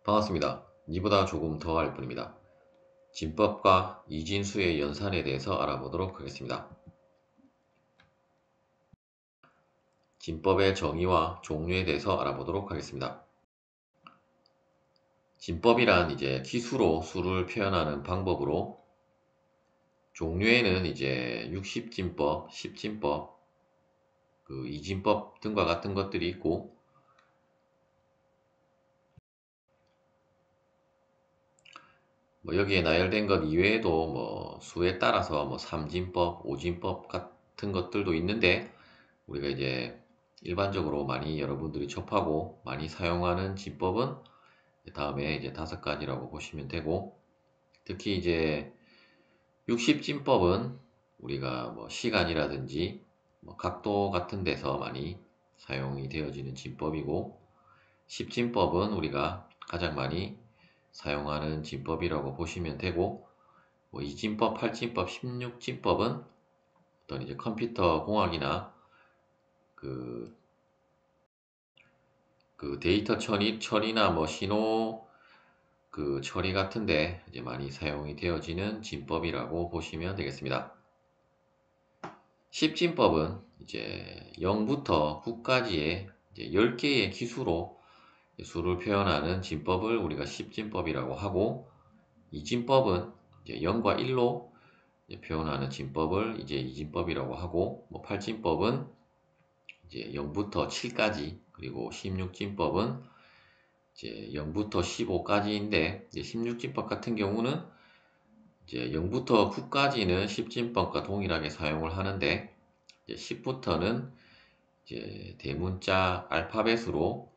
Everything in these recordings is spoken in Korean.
반갑습니다. 니보다 조금 더 할 뿐입니다. 진법과 이진수의 연산에 대해서 알아보도록 하겠습니다. 진법의 정의와 종류에 대해서 알아보도록 하겠습니다. 진법이란 이제 기수로 수를 표현하는 방법으로, 종류에는 이제 60진법, 10진법, 이진법 등과 같은 것들이 있고, 여기에 나열된 것 이외에도 수에 따라서 3진법, 5진법 같은 것들도 있는데, 우리가 이제 일반적으로 많이 여러분들이 접하고 많이 사용하는 진법은 다음에 이제 5가지라고 보시면 되고, 특히 이제 60진법은 우리가 시간이라든지 각도 같은 데서 많이 사용이 되어지는 진법이고, 10진법은 우리가 가장 많이 사용하는 진법이라고 보시면 되고, 2진법, 8진법, 16진법은 어떤 이제 컴퓨터 공학이나 그 데이터 처리나 신호 처리 같은데 이제 많이 사용이 되어지는 진법이라고 보시면 되겠습니다. 10진법은 이제 0부터 9까지의 이제 10개의 기수로 수를 표현하는 진법을 우리가 10진법이라고 하고, 2진법은 이제 0과 1로 표현하는 진법을 이제 2진법이라고 하고, 8진법은 이제 0부터 7까지, 그리고 16진법은 이제 0부터 15까지인데, 이제 16진법 같은 경우는 이제 0부터 9까지는 10진법과 동일하게 사용을 하는데, 이제 10부터는 이제 대문자 알파벳으로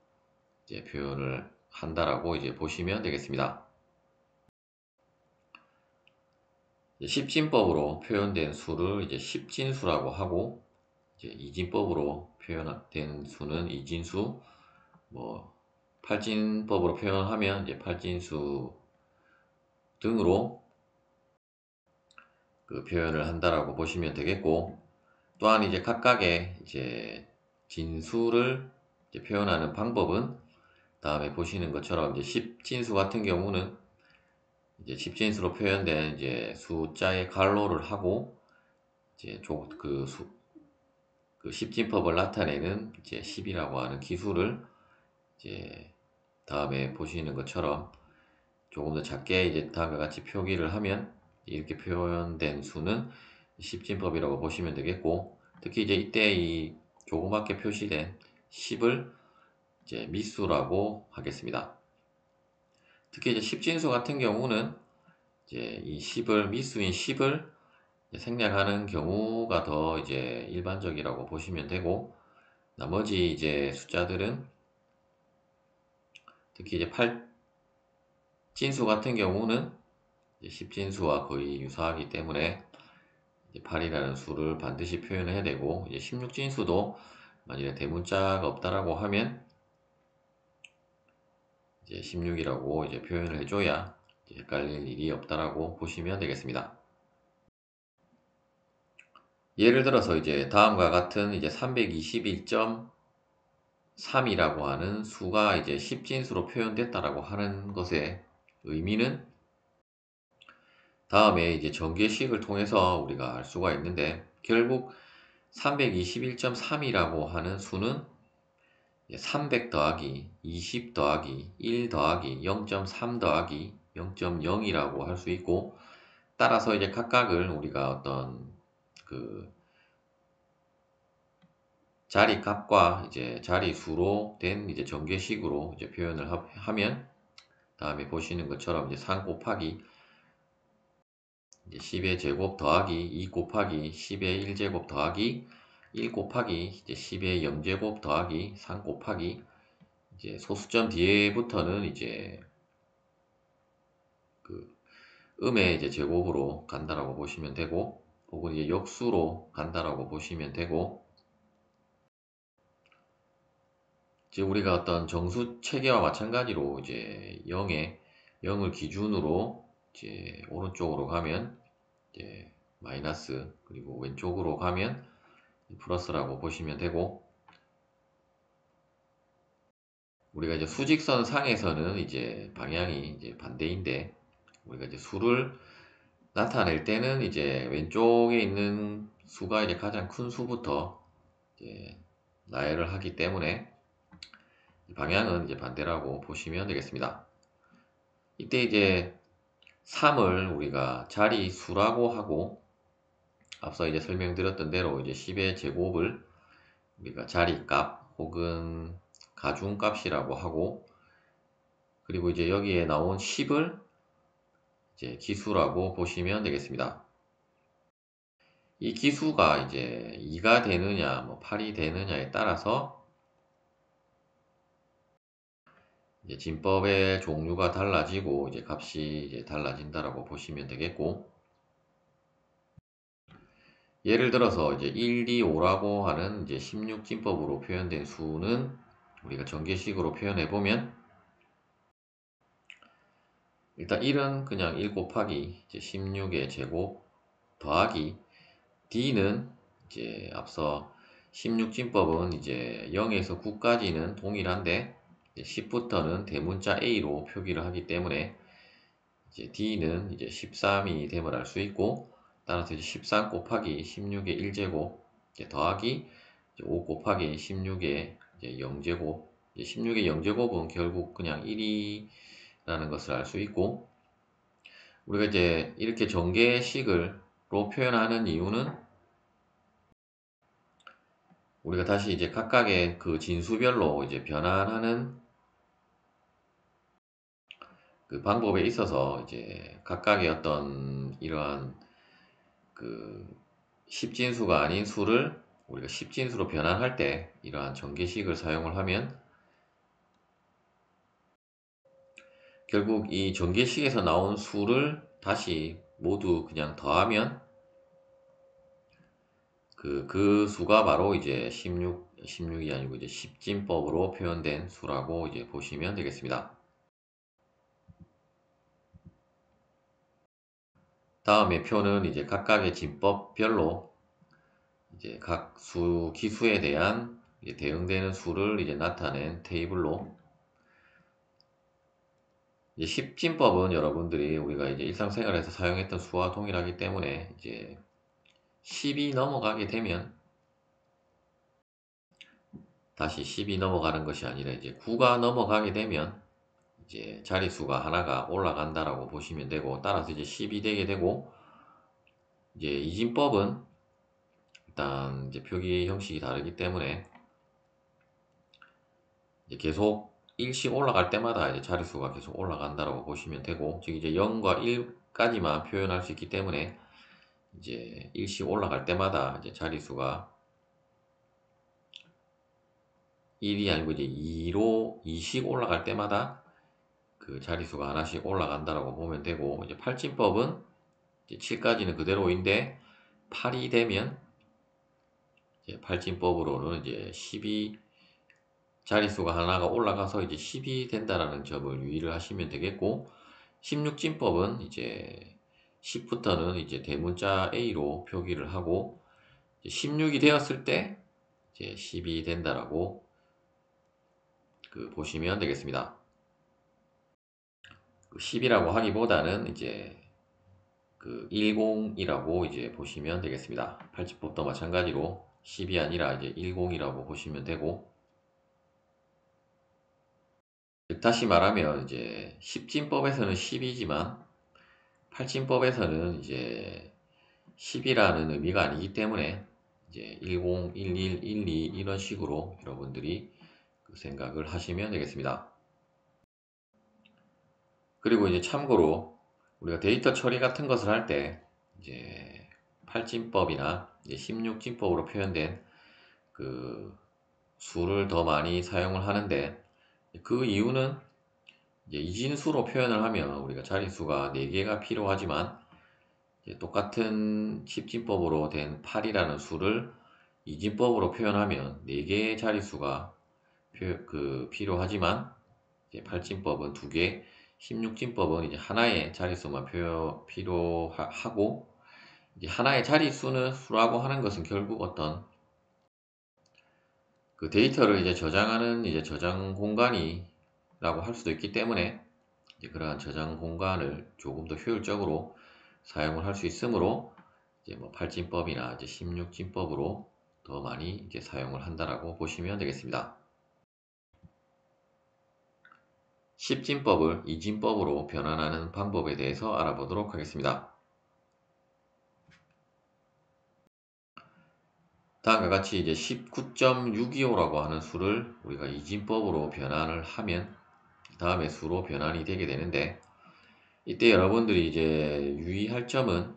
이제 표현을 한다라고 이제 보시면 되겠습니다. 10진법으로 표현된 수를 이제 10진수라고 하고, 이제 2진법으로 표현된 수는 2진수, 8진법으로 표현하면 이제 8진수 등으로 표현을 한다라고 보시면 되겠고, 또한 이제 각각의 이제 진수를 이제 표현하는 방법은 다음에 보시는 것처럼, 이제 10진수 같은 경우는 이제 10진수로 표현된 이제 숫자의 갈로를 하고, 이제 그 10진법을 나타내는 이제 10이라고 하는 기술을 이제 다음에 보시는 것처럼 조금 더 작게 이제 다음과 같이 표기를 하면 이렇게 표현된 수는 10진법이라고 보시면 되겠고, 특히 이제 이때 이 조그맣게 표시된 10을 이제 미수라고 하겠습니다. 특히 이제 10진수 같은 경우는 이제 이 10을 미수인 10을 생략하는 경우가 더 이제 일반적이라고 보시면 되고, 나머지 이제 숫자들은 특히 이제 8진수 같은 경우는 10진수와 거의 유사하기 때문에 8이라는 수를 반드시 표현을 해야 되고, 이제 16진수도 만약에 대문자가 없다라고 하면 이제 16이라고 이제 표현을 해줘야 이제 헷갈릴 일이 없다라고 보시면 되겠습니다. 예를 들어서 이제 다음과 같은 이제 321.3이라고 하는 수가 이제 10진수로 표현됐다라고 하는 것의 의미는 다음에 이제 전개식을 통해서 우리가 알 수가 있는데, 결국 321.3이라고 하는 수는 300 더하기 20 더하기 1 더하기 0.3 더하기 0.0이라고 할 수 있고, 따라서 이제 각각을 우리가 어떤 그 자리 값과 이제 자리 수로 된 이제 전개식으로 이제 표현을 하면 다음에 보시는 것처럼 이제 3 곱하기 이제 10의 제곱 더하기 2 곱하기 10의 1제곱 더하기 1 곱하기 이제 10의 0제곱 더하기 3 곱하기 이제 소수점 뒤에부터는 이제 그 음의 이제 제곱으로 간다라고 보시면 되고, 혹은 이제 역수로 간다라고 보시면 되고, 이제 우리가 어떤 정수 체계와 마찬가지로 이제 0을 기준으로 이제 오른쪽으로 가면 이제 마이너스, 그리고 왼쪽으로 가면 플러스라고 보시면 되고, 우리가 이제 수직선 상에서는 이제 방향이 이제 반대인데, 우리가 이제 수를 나타낼 때는 이제 왼쪽에 있는 수가 이제 가장 큰 수부터 이제 나열을 하기 때문에 방향은 이제 반대라고 보시면 되겠습니다. 이때 이제 3을 우리가 자리수라고 하고, 앞서 이제 설명드렸던 대로 이제 10의 제곱을 우리가 자리값 혹은 가중값이라고 하고, 그리고 이제 여기에 나온 10을 이제 기수라고 보시면 되겠습니다. 이 기수가 이제 2가 되느냐, 뭐 8이 되느냐에 따라서 이제 진법의 종류가 달라지고 이제 값이 이제 달라진다라고 보시면 되겠고, 예를 들어서 이제 1, 2, 5라고 하는 이제 16진법으로 표현된 수는 우리가 전개식으로 표현해 보면, 일단 1은 그냥 1 곱하기 이제 16의 제곱 더하기, D는 이제 앞서 16진법은 이제 0에서 9까지는 동일한데 10부터는 대문자 A로 표기를 하기 때문에 이제 D는 이제 13이 됨을 알 수 있고, 따라서 이제 13 곱하기 16의 1제곱 더하기 이제 5 곱하기 16의 이제 0제곱, 이제 16의 0제곱은 결국 그냥 1이라는 것을 알 수 있고, 우리가 이제 이렇게 전개식으로 표현하는 이유는 우리가 다시 이제 각각의 그 진수별로 이제 변환하는 그 방법에 있어서 이제 각각의 어떤 이러한 그 10진수가 아닌 수를 우리가 10진수로 변환할 때 이러한 전개식을 사용을 하면, 결국 이 전개식에서 나온 수를 다시 모두 그냥 더하면 그 수가 바로 이제 16이 아니고 이제 10진법으로 표현된 수라고 이제 보시면 되겠습니다. 다음에 표는 이제 각각의 진법별로 이제 각 수 기수에 대한 이제 대응되는 수를 이제 나타낸 테이블로, 이제 10진법은 여러분들이 우리가 이제 일상생활에서 사용했던 수와 동일하기 때문에 이제 10이 넘어가게 되면, 다시 10이 넘어가는 것이 아니라 이제 9가 넘어가게 되면 이제 자릿수가 하나가 올라간다라고 보시면 되고, 따라서 이제 10이 되게 되고, 이제 이진법은 일단 이제 표기 형식이 다르기 때문에 이제 계속 일씩 올라갈 때마다 이제 자릿수가 계속 올라간다라고 보시면 되고, 즉 이제 0과 1까지만 표현할 수 있기 때문에 이제 일씩 올라갈 때마다 이제 자릿수가 1이 아니고 이제 2로 2씩 올라갈 때마다 그 자릿수가 하나씩 올라간다라고 보면 되고, 이제 8진법은 이제 7까지는 그대로인데 8이 되면 이제 8진법으로는 이제 12 자릿수가 하나가 올라가서 이제 10이 된다라는 점을 유의를 하시면 되겠고, 16진법은 이제 10부터는 이제 대문자 A로 표기를 하고 16이 되었을 때 이제 10이 된다라고 보시면 되겠습니다. 10이라고 하기보다는 이제 10이라고 이제 보시면 되겠습니다. 8진법도 마찬가지로 10이 아니라 이제 10이라고 보시면 되고, 즉 다시 말하면 이제 10진법에서는 10이지만 8진법에서는 이제 10이라는 의미가 아니기 때문에 이제 10, 11, 12 이런 식으로 여러분들이 생각을 하시면 되겠습니다. 그리고 이제 참고로 우리가 데이터 처리 같은 것을 할 때 이제 8진법이나 이제 16진법으로 표현된 그 수를 더 많이 사용을 하는데, 그 이유는 이제 이진수로 표현을 하면 우리가 자릿수가 4개가 필요하지만 똑같은 10진법으로 된 8이라는 수를 이진법으로 표현하면 4개의 자릿수가 필요하지만 8진법은 2개, 16진법은 이제 하나의 자릿수만 필요하고, 이제 하나의 자릿수는 수라고 하는 것은 결국 어떤 그 데이터를 이제 저장하는 이제 저장 공간이라고 할 수도 있기 때문에 이제 그러한 저장 공간을 조금 더 효율적으로 사용을 할 수 있으므로 이제 뭐 8진법이나 이제 16진법으로 더 많이 이제 사용을 한다라고 보시면 되겠습니다. 10진법을 2진법으로 변환하는 방법에 대해서 알아보도록 하겠습니다. 다음과 같이 이제 19.625라고 하는 수를 우리가 2진법으로 변환을 하면 다음의 수로 변환이 되게 되는데, 이때 여러분들이 이제 유의할 점은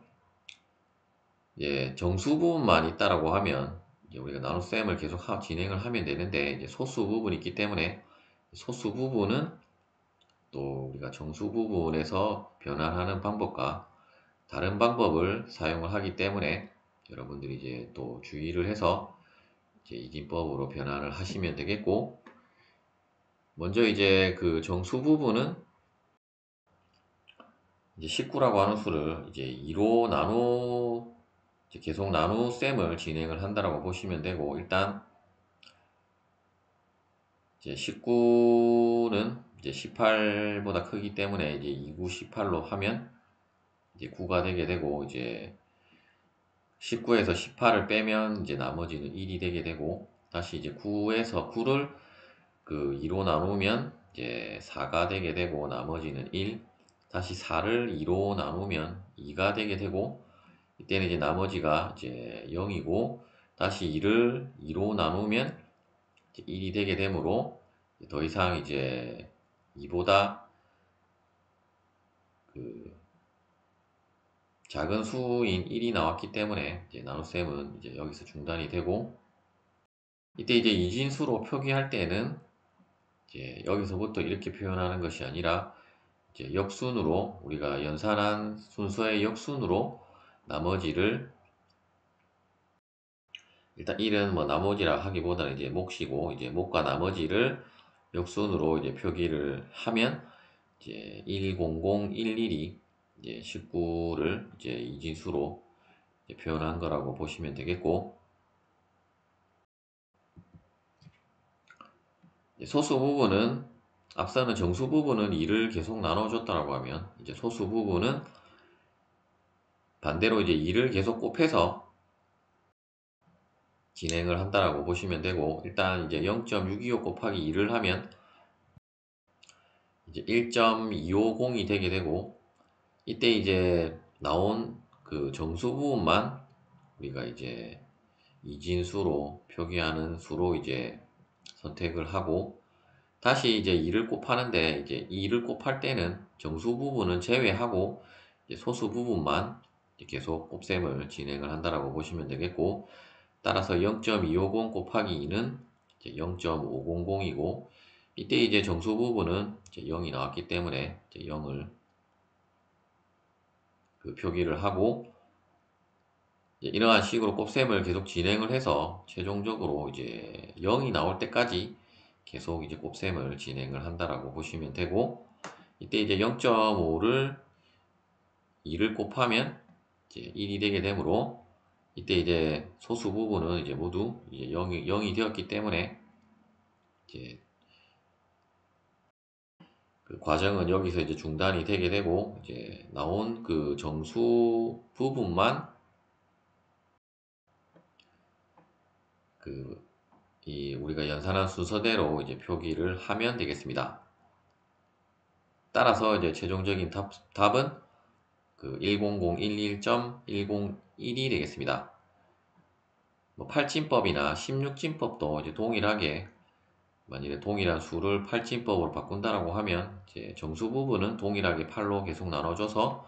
이제 정수 부분만 있다라고 하면 이제 우리가 나눗셈을 계속 진행을 하면 되는데, 이제 소수 부분이 있기 때문에 소수 부분은 또 우리가 정수 부분에서 변환하는 방법과 다른 방법을 사용을 하기 때문에 여러분들이 이제 또 주의를 해서 이제 이진법으로 변환을 하시면 되겠고, 먼저 이제 그 정수 부분은 이제 19라고 하는 수를 이제 2로 이제 계속 나눗셈을 진행을 한다라고 보시면 되고, 일단 이제 19는 이제 18보다 크기 때문에 이제 2, 9, 18로 하면 이제 9가 되게 되고, 이제 19에서 18을 빼면 이제 나머지는 1이 되게 되고, 다시 이제 9에서 9를 그 2로 나누면 이제 4가 되게 되고, 나머지는 1, 다시 4를 2로 나누면 2가 되게 되고, 이때는 이제 나머지가 이제 0이고, 다시 2를 2로 나누면 이제 1이 되게 되므로 더 이상 이제 2보다 그 작은 수인 1이 나왔기 때문에 이제 나눗셈은 이제 여기서 중단이 되고, 이때 이제 이진수로 표기할 때는 이제 여기서부터 이렇게 표현하는 것이 아니라 이제 역순으로, 우리가 연산한 순서의 역순으로 나머지를, 일단 1은 뭐 나머지라 하기보다는 이제 몫이고, 이제 몫과 나머지를 역순으로 이제 표기를 하면 이제 10011이 이제 19를 이제 이진수로 이제 표현한 거라고 보시면 되겠고, 소수 부분은, 앞서는 정수 부분은 2를 계속 나눠줬다라고 하면 이제 소수 부분은 반대로 이제 2를 계속 곱해서 진행을 한다라고 보시면 되고, 일단 이제 0.625 곱하기 2를 하면 이제 1.250이 되게 되고, 이때 이제 나온 그 정수 부분만 우리가 이제 이진수로 표기하는 수로 이제 선택을 하고, 다시 이제 2를 곱하는데 이제 2를 곱할 때는 정수 부분은 제외하고 이제 소수 부분만 이제 계속 곱셈을 진행을 한다라고 보시면 되겠고, 따라서 0.250 곱하기 2는 이제 0.500이고, 이때 이제 정수 부분은 이제 0이 나왔기 때문에 이제 0을 그 표기를 하고, 이제 이러한 식으로 곱셈을 계속 진행을 해서 최종적으로 이제 0이 나올 때까지 계속 이제 곱셈을 진행을 한다라고 보시면 되고, 이때 이제 0.5를 2를 곱하면 이제 1이 되게 되므로, 이때 이제 소수 부분은 이제 모두 이제 0이 되었기 때문에 이제 그 과정은 여기서 이제 중단이 되게 되고, 이제 나온 그 정수 부분만 그 이 우리가 연산한 순서대로 이제 표기를 하면 되겠습니다. 따라서 이제 최종적인 답은 그 10011.101이 되겠습니다. 뭐 8진법이나 16진법도 이제 동일하게, 만일에 동일한 수를 8진법으로 바꾼다라고 하면 이제 정수 부분은 동일하게 8로 계속 나눠줘서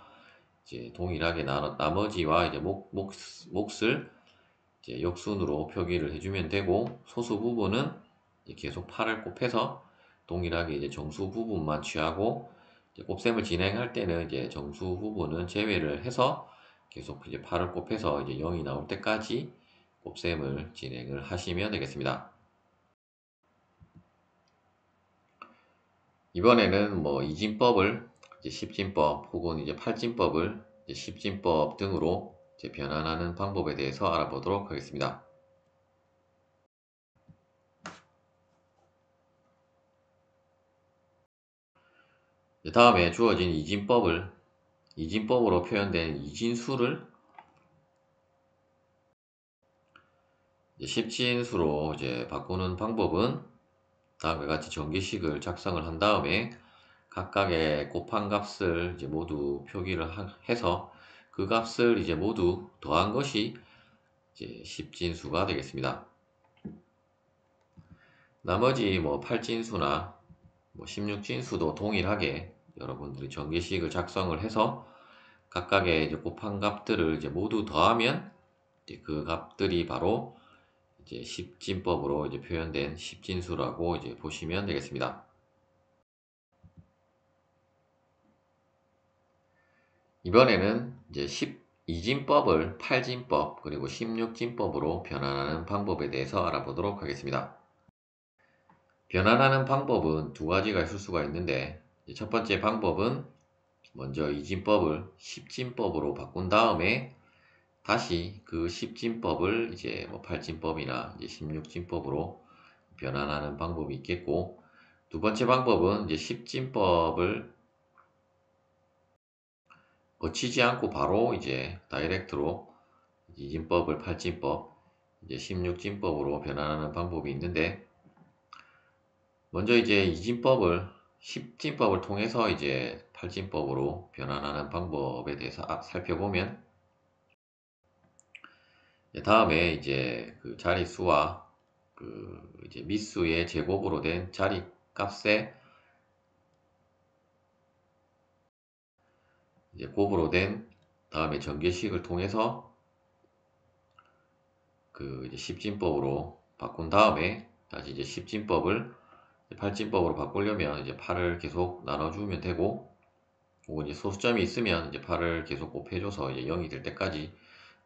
이제 동일하게 나머지와 이제 몫을 이제 역순으로 표기를 해주면 되고, 소수 부분은 이제 계속 8을 곱해서 동일하게 이제 정수 부분만 취하고, 이제 곱셈을 진행할 때는 이제 정수 부분은 제외를 해서 계속 이제 8을 곱해서 이제 0이 나올 때까지 곱셈을 진행을 하시면 되겠습니다. 이번에는 뭐 이진법을 이제 10진법 혹은 이제 8진법을 이제 10진법 등으로 이제 변환하는 방법에 대해서 알아보도록 하겠습니다. 다음에 주어진 이진법으로 표현된 이진수를 십진수로 이제 바꾸는 방법은 다음과 같이 전개식을 작성을 한 다음에 각각의 곱한 값을 이제 모두 표기를 해서 그 값을 이제 모두 더한 것이 이제 십진수가 되겠습니다. 나머지 뭐 8진수나 뭐 16진수도 동일하게 여러분들이 전개식을 작성을 해서 각각의 이제 곱한 값들을 이제 모두 더하면 이제 그 값들이 바로 이제 십진법으로 이제 표현된 십진수라고 이제 보시면 되겠습니다. 이번에는 이제 12진법을 8진법 그리고 16진법으로 변환하는 방법에 대해서 알아보도록 하겠습니다. 변환하는 방법은 두 가지가 있을 수가 있는데 첫 번째 방법은 먼저 이진법을 10진법으로 바꾼 다음에 다시 그 10진법을 이제 뭐 8진법이나 이제 16진법으로 변환하는 방법이 있겠고, 두 번째 방법은 이제 10진법을 거치지 않고 바로 이제 다이렉트로 이진법을 8진법, 이제 16진법으로 변환하는 방법이 있는데, 먼저 이제 이진법을 10진법을 통해서 이제 8진법으로 변환하는 방법에 대해서 살펴보면, 다음에 이제 그 자릿수와 그 이제 미수의 제곱으로 된 자리 값에 이제 곱으로 된 다음에 전개식을 통해서 그 이제 십진법으로 바꾼 다음에 다시 이제 십진법을 8진법으로 바꾸려면 이제 8을 계속 나눠주면 되고, 혹은 이제 소수점이 있으면 이제 8을 계속 곱해줘서 이제 0이 될 때까지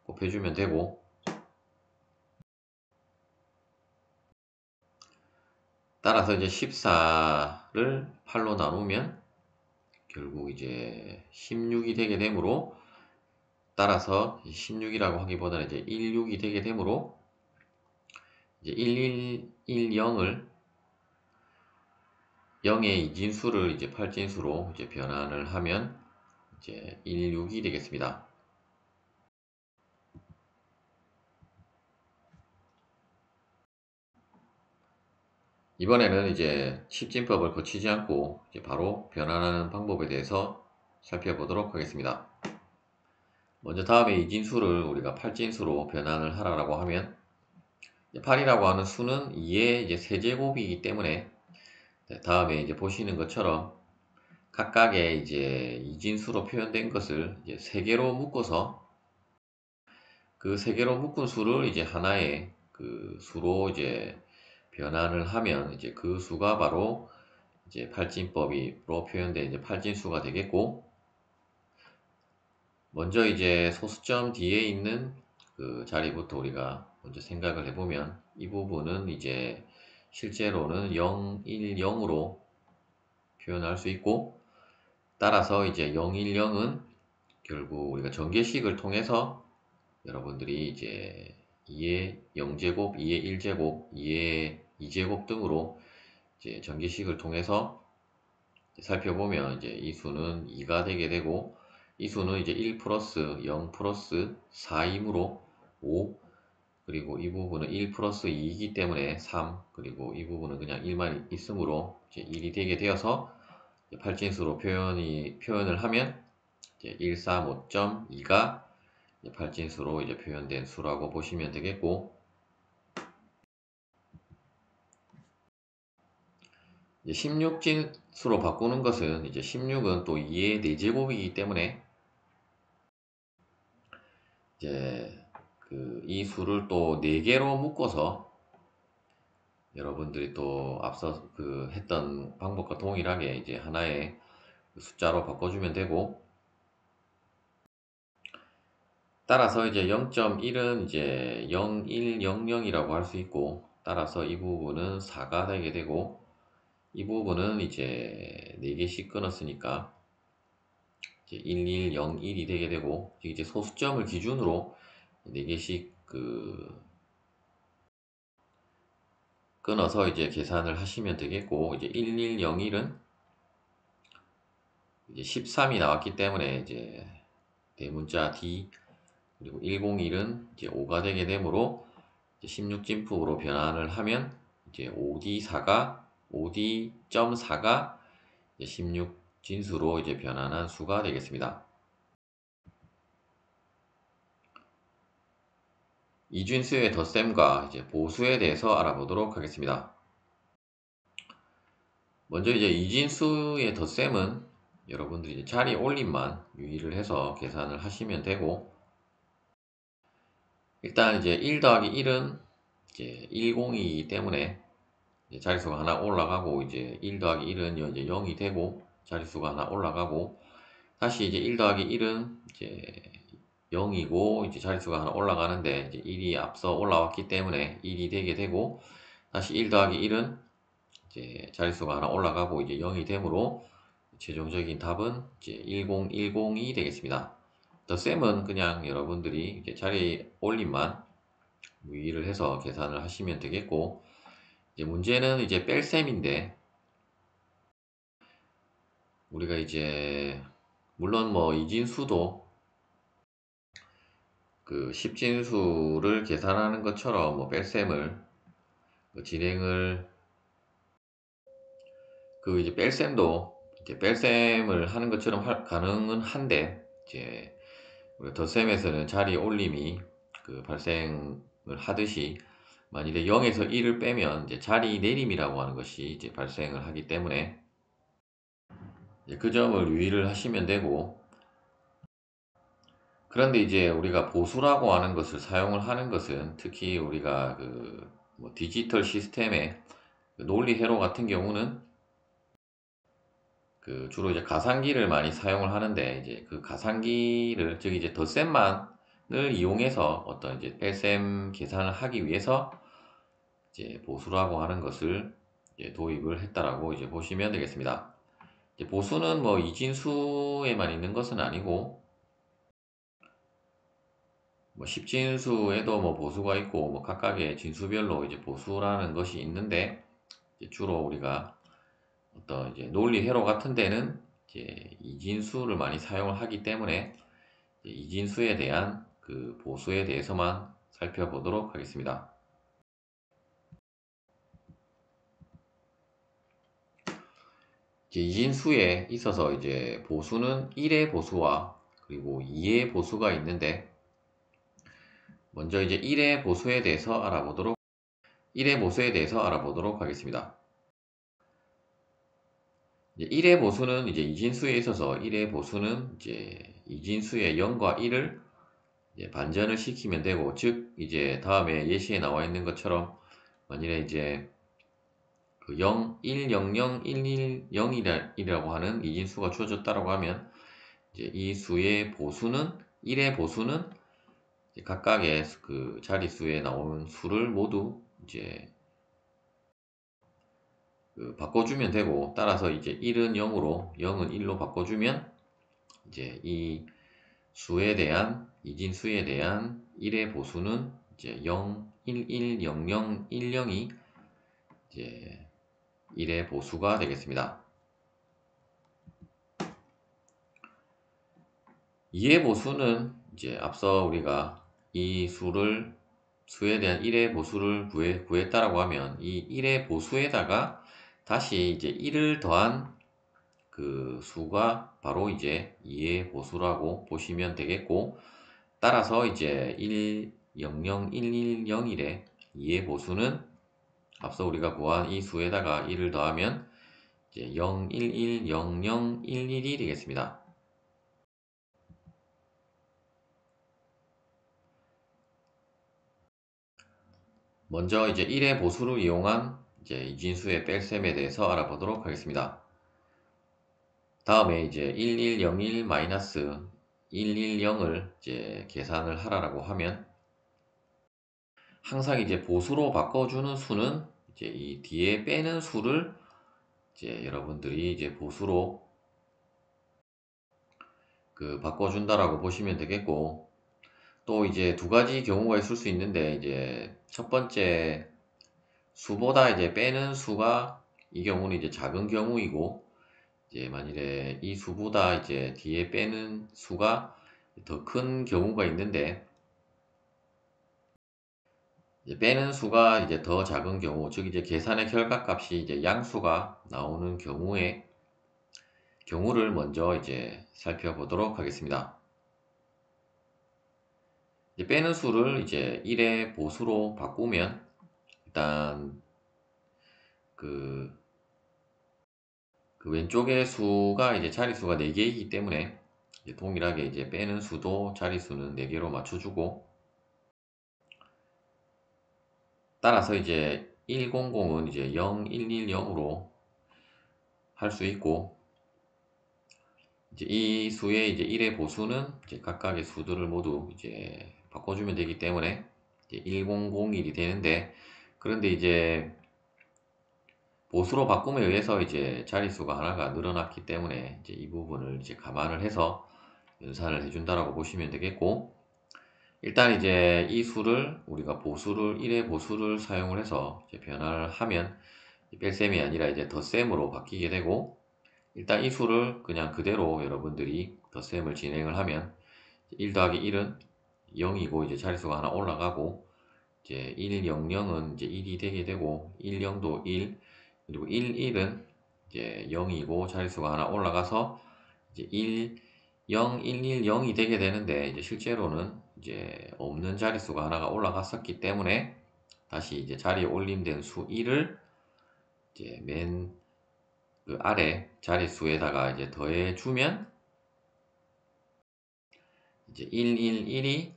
곱해주면 되고, 따라서 이제 14를 8로 나누면 결국 이제 16이 되게 되므로, 따라서 16이라고 하기보다는 이제 16이 되게 되므로 이제 1110을 0의 이진수를 이제 8진수로 이제 변환을 하면 이제 16이 되겠습니다. 이번에는 이제 10진법을 거치지 않고 이제 바로 변환하는 방법에 대해서 살펴보도록 하겠습니다. 먼저 다음에 이진수를 우리가 8진수로 변환을 하라고 하면, 8이라고 하는 수는 2의 이제 세제곱이기 때문에 다음에 이제 보시는 것처럼 각각의 이제 이진수로 표현된 것을 이제 3개로 묶어서 그 3개로 묶은 수를 이제 하나의 그 수로 이제 변환을 하면 이제 그 수가 바로 이제 팔진법으로 표현된 이제 팔진수가 되겠고, 먼저 이제 소수점 뒤에 있는 그 자리부터 우리가 먼저 생각을 해보면 이 부분은 이제 실제로는 0, 1, 0으로 표현할 수 있고, 따라서 이제 0, 1, 0은 결국 우리가 전개식을 통해서 여러분들이 이제 2의 0제곱, 2의 1제곱, 2의 2제곱 등으로 이제 전개식을 통해서 살펴보면 이제 이 수는 2가 되게 되고, 이 수는 이제 1 플러스 0 플러스 4이므로 5, 그리고 이 부분은 1 플러스 2이기 때문에 3, 그리고 이 부분은 그냥 1만 있으므로 이제 1이 되게 되어서 팔진수로 표현을 하면 이제 135.2가 팔진수로 이제 표현된 수라고 보시면 되겠고, 이제 16진수로 바꾸는 것은 이제 16은 또 2의 4제곱이기 때문에 이제 그 이 수를 또 4개로 묶어서 여러분들이 또 앞서 그 했던 방법과 동일하게 이제 하나의 숫자로 바꿔주면 되고, 따라서 이제 0.1은 이제 0100이라고 할 수 있고, 따라서 이 부분은 4가 되게 되고, 이 부분은 이제 4개씩 끊었으니까 이제 1101이 되게 되고, 이제 소수점을 기준으로 4개씩 그 끊어서 이제 계산을 하시면 되겠고, 이제 1101은 이제 13이 나왔기 때문에 이제 대문자 D 그리고 101은 이제 5가 되게 되므로 16진폭으로 변환을 하면 이제 5D4가 16진수로 이제 변환한 수가 되겠습니다. 이진수의 덧셈과 이제 보수에 대해서 알아보도록 하겠습니다. 먼저 이제 이진수의 덧셈은 여러분들이 이제 자리 올림만 유의를 해서 계산을 하시면 되고, 일단 이제 1 더하기 1은 이제 10이기 때문에 이제 자릿수가 하나 올라가고, 이제 1 더하기 1은 이제 0이 되고 자릿수가 하나 올라가고, 다시 이제 1 더하기 1은 이제 0이고 이제 자릿수가 하나 올라가는데, 이제 1이 앞서 올라왔기 때문에 1이 되게 되고, 다시 1 더하기 1은 이제 자릿수가 하나 올라가고 이제 0이 되므로 최종적인 답은 이제 1010이 되겠습니다. 덧셈은 그냥 여러분들이 이제 자리 올림만 유의를 해서 계산을 하시면 되겠고, 이제 문제는 이제 뺄셈인데, 우리가 이제 물론 뭐 이진수도 그 10진수를 계산하는 것처럼 뭐 뺄셈을 진행을 그 이제 뺄셈도 이제 뺄셈을 하는 것처럼 가능은 한데, 이제 우리가 덧셈에서는 자리 올림이 그 발생을 하듯이 만일에 0에서 1을 빼면 이제 자리 내림이라고 하는 것이 이제 발생을 하기 때문에 이제 그 점을 유의를 하시면 되고, 그런데 이제 우리가 보수라고 하는 것을 사용을 하는 것은 특히 우리가 그 뭐 디지털 시스템의 그 논리 회로 같은 경우는 그 주로 이제 가상기를 많이 사용을 하는데, 이제 그 가상기를 즉 이제 덧셈만을 이용해서 어떤 이제 뺄셈 계산을 하기 위해서 이제 보수라고 하는 것을 이제 도입을 했다라고 이제 보시면 되겠습니다. 이제 보수는 뭐 이진수에만 있는 것은 아니고 뭐 십진수에도 뭐 보수가 있고 뭐 각각의 진수별로 이제 보수라는 것이 있는데, 이제 주로 우리가 어떤 이제 논리 회로 같은 데는 이제 이진수를 많이 사용을 하기 때문에 이진수에 대한 그 보수에 대해서만 살펴보도록 하겠습니다. 이제 이진수에 있어서 이제 보수는 1의 보수와 그리고 2의 보수가 있는데, 먼저 이제 1의 보수에 대해서 알아보도록 하겠습니다. 이제 1의 보수는 이제 이진수에 있어서 1의 보수는 이제 이진수의 0과 1을 이제 반전을 시키면 되고, 즉 이제 다음에 예시에 나와 있는 것처럼 만일에 이제 그 0, 1, 0, 0, 1, 1, 0이라고 하는 이진수가 주어졌다라고 하면 이제 이 수의 보수는 1의 보수는 각각의 그 자릿수에 나오는 수를 모두 이제 그 바꿔주면 되고, 따라서 이제 1은 0으로 0은 1로 바꿔주면 이제 이 수에 대한 이진수에 대한 1의 보수는 이제 0, 1, 1, 0, 0, 1, 0이 이제 1의 보수가 되겠습니다. 2의 보수는 이제 앞서 우리가 이 수에 대한 1의 보수를 구했다라고 하면 이 1의 보수에다가 다시 이제 1을 더한 그 수가 바로 이제 2의 보수라고 보시면 되겠고, 따라서 이제 1, 0, 0, 1, 1, 0일에 2의 보수는 앞서 우리가 구한 이 수에다가 1을 더하면 이제 0, 1, 1, 0, 0, 1, 1이 되겠습니다. 먼저 이제 1의 보수를 이용한 이제 이진수의 뺄셈에 대해서 알아보도록 하겠습니다. 다음에 이제 1101 마이너스 110을 이제 계산을 하라고 하면, 항상 이제 보수로 바꿔주는 수는 이제 이 뒤에 빼는 수를 이제 여러분들이 이제 보수로 그 바꿔준다라고 보시면 되겠고, 또 이제 두 가지 경우가 있을 수 있는데, 이제 첫 번째 수보다 이제 빼는 수가 이 경우는 이제 작은 경우이고, 이제 만일에 이 수보다 이제 뒤에 빼는 수가 더 큰 경우가 있는데, 이제 빼는 수가 이제 더 작은 경우, 즉 이제 계산의 결과값이 이제 양수가 나오는 경우를 먼저 이제 살펴보도록 하겠습니다. 이제 빼는 수를 이제 1의 보수로 바꾸면 일단 그, 그 왼쪽의 수가 이제 자릿수가 4개이기 때문에 이제 동일하게 이제 빼는 수도 자릿수는 4개로 맞춰주고, 따라서 이제 100은 이제 0110으로 할 수 있고, 이제 이 수의 이제 1의 보수는 이제 각각의 수들을 모두 이제 바꿔주면 되기 때문에 이제 1001이 되는데, 그런데 이제 보수로 바꿈에 의해서 이제 자릿수가 하나가 늘어났기 때문에 이제 이 부분을 이제 감안을 해서 연산을 해준다라고 보시면 되겠고, 일단 이제 이 수를 우리가 보수를 1의 보수를 사용을 해서 이제 변화를 하면 뺄셈이 아니라 이제 덧셈으로 바뀌게 되고, 일단 이 수를 그냥 그대로 여러분들이 덧셈을 진행을 하면 1 더하기 1은 0이고 이제 자릿수가 하나 올라가고, 이제 100은 이제 1이 되게 되고, 10도 1, 그리고 11은 이제 0이고 자릿수가 하나 올라가서 이제 1, 0, 1, 1, 0이 되게 되는데, 이제 실제로는 이제 없는 자릿수가 하나가 올라갔었기 때문에 다시 이제 자리에 올림된 수 1을 이제 맨 그 아래 자릿수에다가 이제 더해 주면 이제 111이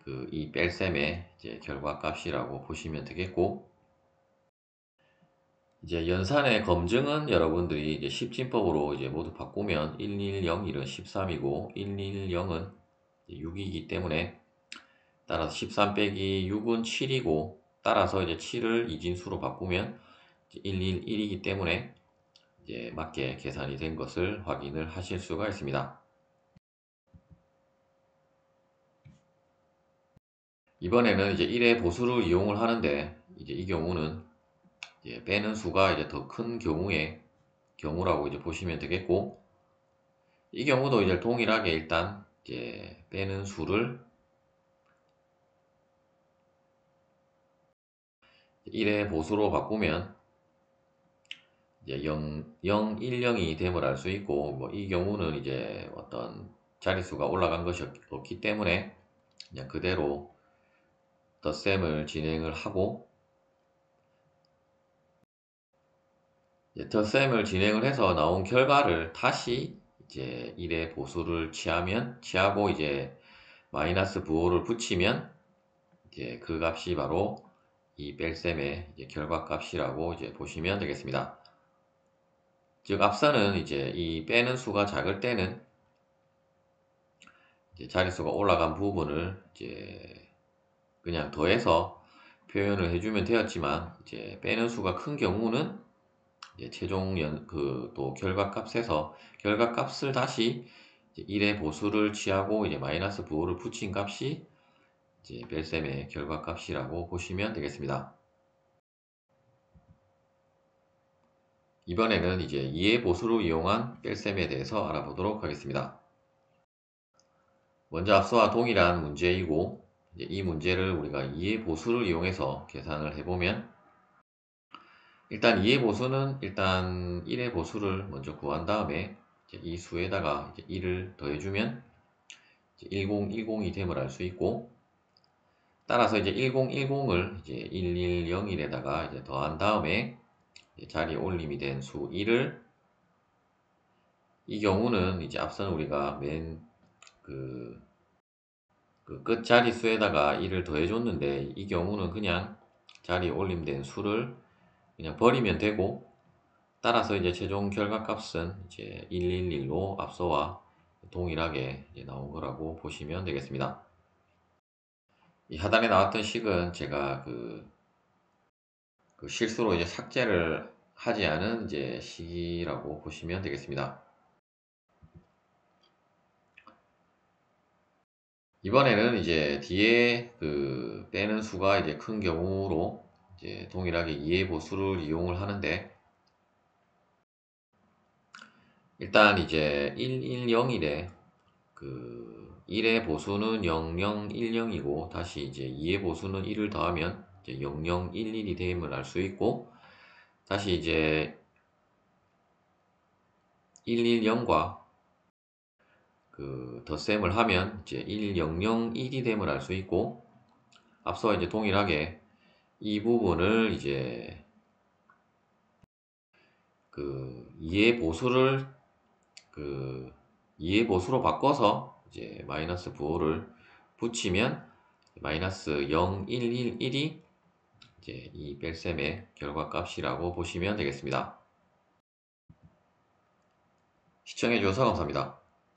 그 이 뺄셈의 이제 결과값이라고 보시면 되겠고, 이제 연산의 검증은 여러분들이 이제 십진법으로 이제 모두 바꾸면 110, 1은 13이고 110은 6이기 때문에, 따라서 13 빼기 6은 7이고, 따라서 이제 7을 이진수로 바꾸면 111이기 때문에 이제 맞게 계산이 된 것을 확인을 하실 수가 있습니다. 이번에는 이제 1의 보수를 이용을 하는데, 이제 이 경우는 이제 빼는 수가 이제 더 큰 경우라고 이제 보시면 되겠고, 이 경우도 이제 동일하게 일단 이제 빼는 수를 1의 보수로 바꾸면 이제 0, 1, 0이 됨을 알 수 있고, 뭐 이 경우는 이제 어떤 자릿수가 올라간 것이 없기 때문에 그냥 그대로 덧셈을 진행을 하고, 덧셈을 진행을 해서 나온 결과를 다시 이제 1의 보수를 취하고 이제 마이너스 부호를 붙이면 이제 그 값이 바로 이 뺄셈의 이제 결과값이라고 이제 보시면 되겠습니다. 즉 앞서는 이제 이 빼는 수가 작을 때는 이제 자릿수가 올라간 부분을 이제 그냥 더해서 표현을 해주면 되었지만, 이제 빼는 수가 큰 경우는 이제 최종 또 결과값을 다시 이제 1의 보수를 취하고 이제 마이너스 부호를 붙인 값이 이제 뺄셈의 결과값이라고 보시면 되겠습니다. 이번에는 이제 2의 보수를 이용한 뺄셈에 대해서 알아보도록 하겠습니다. 먼저 앞서와 동일한 문제이고, 이제 이 문제를 우리가 2의 보수를 이용해서 계산을 해보면, 일단 2의 보수는 일단 1의 보수를 먼저 구한 다음에 이제 이 수에다가 이제 1을 더해주면 이제 1010이 됨을 알 수 있고, 따라서 이제 1010을 이제 1101에다가 이제 더한 다음에 자리 올림이 된 수 1을, 이 경우는 이제 앞서는 우리가 맨 그 끝자릿수에다가 1을 더해줬는데, 이 경우는 그냥 자리 올림된 수를 그냥 버리면 되고, 따라서 이제 최종 결과값은 이제 111로 앞서와 동일하게 이제 나온 거라고 보시면 되겠습니다. 이 하단에 나왔던 식은 제가 그 실수로 이제 삭제를 하지 않은 이제 식이라고 보시면 되겠습니다. 이번에는 이제 뒤에 그 빼는 수가 이제 큰 경우로 이제 동일하게 2의 보수를 이용을 하는데, 일단 이제 110일에 그 1의 보수는 0010이고 다시 이제 2의 보수는 1을 더하면 이제 0011이 됨을 알 수 있고, 다시 이제 110과 그 덧셈을 하면 이제 1001이 됨을 알 수 있고, 앞서 이제 동일하게 이 부분을 이제 그 2의 보수를 그 2의 보수로 바꿔서 이제 마이너스 부호를 붙이면 마이너스 0111이 이제 이 뺄셈의 결과값이라고 보시면 되겠습니다. 시청해 주셔서 감사합니다.